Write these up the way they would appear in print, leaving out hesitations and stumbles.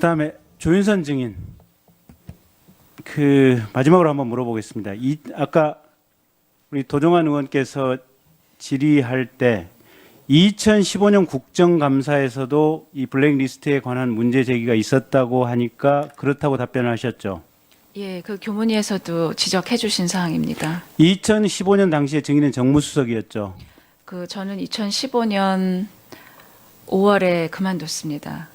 그다음에 조윤선 증인 마지막으로 한번 물어보겠습니다. 아까 우리 도종환 의원께서 질의할 때 2015년 국정감사에서도 이 블랙리스트에 관한 문제 제기가 있었다고 하니까 그렇다고 답변을 하셨죠. 예, 그 교문위에서도 지적해 주신 사항입니다. 2015년 당시에 증인은 정무수석이었죠. 저는 2015년 5월에 그만뒀습니다.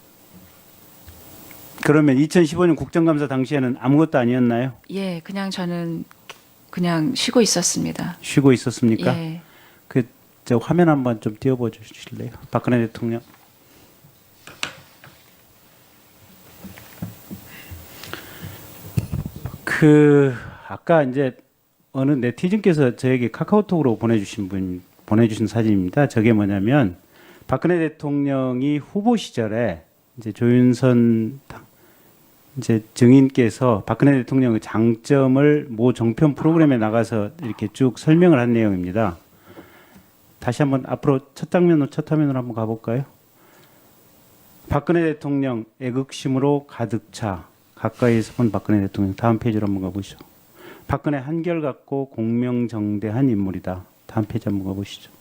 그러면 2015년 국정감사 당시에는 아무것도 아니었나요? 예, 저는 그냥 쉬고 있었습니다. 쉬고 있었습니까? 예. 저 화면 한번 좀 띄워봐 주실래요? 박근혜 대통령. 아까 이제 어느 네티즌께서 저에게 카카오톡으로 보내주신 사진입니다. 저게 뭐냐면 박근혜 대통령이 후보 시절에 이제 조윤선 이제 증인께서 박근혜 대통령의 장점을 모 종편 프로그램에 나가서 이렇게 쭉 설명을 한 내용입니다. 다시 한번 앞으로 첫 화면으로 한번 가볼까요? 박근혜 대통령 애국심으로 가득 차 가까이에서 본 박근혜 대통령. 다음 페이지로 한번 가보시죠. 박근혜 한결같고 공명정대한 인물이다. 다음 페이지 한번 가보시죠.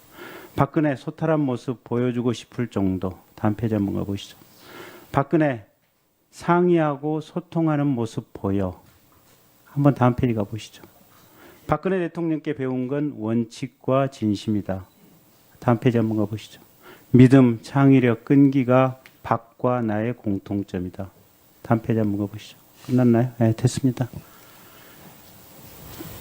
박근혜 소탈한 모습 보여주고 싶을 정도. 다음 페이지 한번 가보시죠. 박근혜 상의하고 소통하는 모습 보여. 한번 다음 페이지 가보시죠. 박근혜 대통령께 배운 건 원칙과 진심이다. 다음 페이지 한번 가보시죠. 믿음, 창의력, 끈기가 박과 나의 공통점이다. 다음 페이지 한번 가보시죠. 끝났나요? 네, 됐습니다.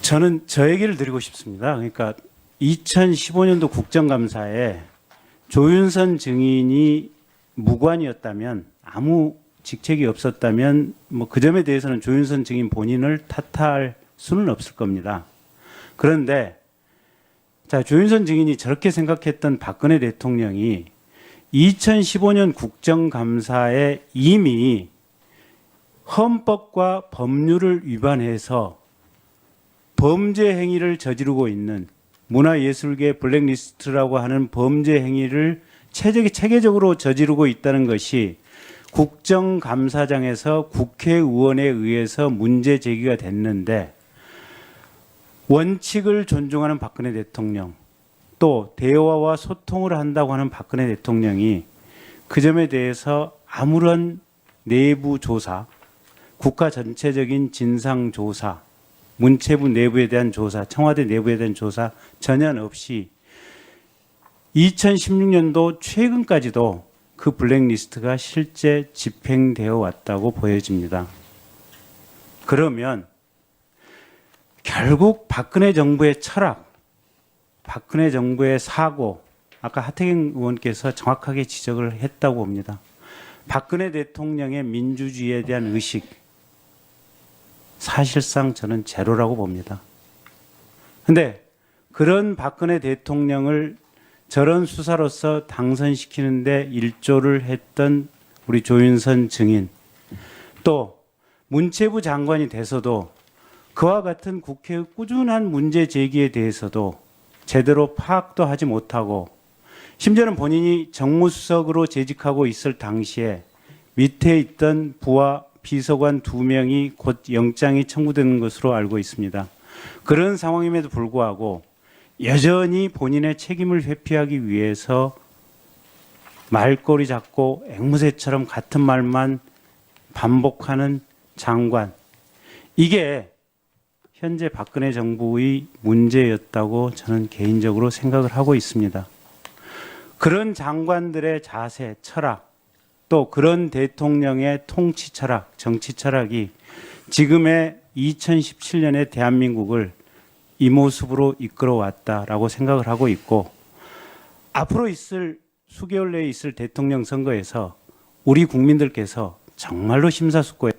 저는 저 얘기를 드리고 싶습니다. 그러니까 2015년도 국정감사에 조윤선 증인이 무관이었다면, 아무 직책이 없었다면 그 점에 대해서는 조윤선 증인 본인을 탓할 수는 없을 겁니다. 그런데 조윤선 증인이 저렇게 생각했던 박근혜 대통령이 2015년 국정감사에 이미 헌법과 법률을 위반해서 범죄 행위를 저지르고 있는 문화예술계 블랙리스트라고 하는 범죄 행위를 체계적으로 저지르고 있다는 것이 국정감사장에서 국회의원에 의해서 문제 제기가 됐는데, 원칙을 존중하는 박근혜 대통령, 또 대화와 소통을 한다고 하는 박근혜 대통령이 그 점에 대해서 아무런 내부 조사, 국가 전체적인 진상 조사, 문체부 내부에 대한 조사, 청와대 내부에 대한 조사 전혀 없이 2016년도 최근까지도 그 블랙리스트가 실제 집행되어 왔다고 보여집니다. 그러면 결국 박근혜 정부의 철학, 박근혜 정부의 사고, 아까 하태경 의원께서 정확하게 지적을 했다고 봅니다. 박근혜 대통령의 민주주의에 대한 의식, 사실상 저는 제로라고 봅니다. 그런데 그런 박근혜 대통령을 저런 수사로서 당선시키는데 일조를 했던 우리 조윤선 증인, 또 문체부 장관이 돼서도 그와 같은 국회의 꾸준한 문제 제기에 대해서도 제대로 파악도 하지 못하고, 심지어는 본인이 정무수석으로 재직하고 있을 당시에 밑에 있던 부하 비서관 2명이 곧 영장이 청구되는 것으로 알고 있습니다. 그런 상황임에도 불구하고 여전히 본인의 책임을 회피하기 위해서 말꼬리 잡고 앵무새처럼 같은 말만 반복하는 장관, 이게 현재 박근혜 정부의 문제였다고 저는 개인적으로 생각을 하고 있습니다. 그런 장관들의 자세, 철학, 또 그런 대통령의 통치 철학, 정치 철학이 지금의 2017년의 대한민국을 이 모습으로 이끌어왔다라고 생각을 하고 있고, 앞으로 수개월 내에 있을 대통령 선거에서 우리 국민들께서 정말로 심사숙고해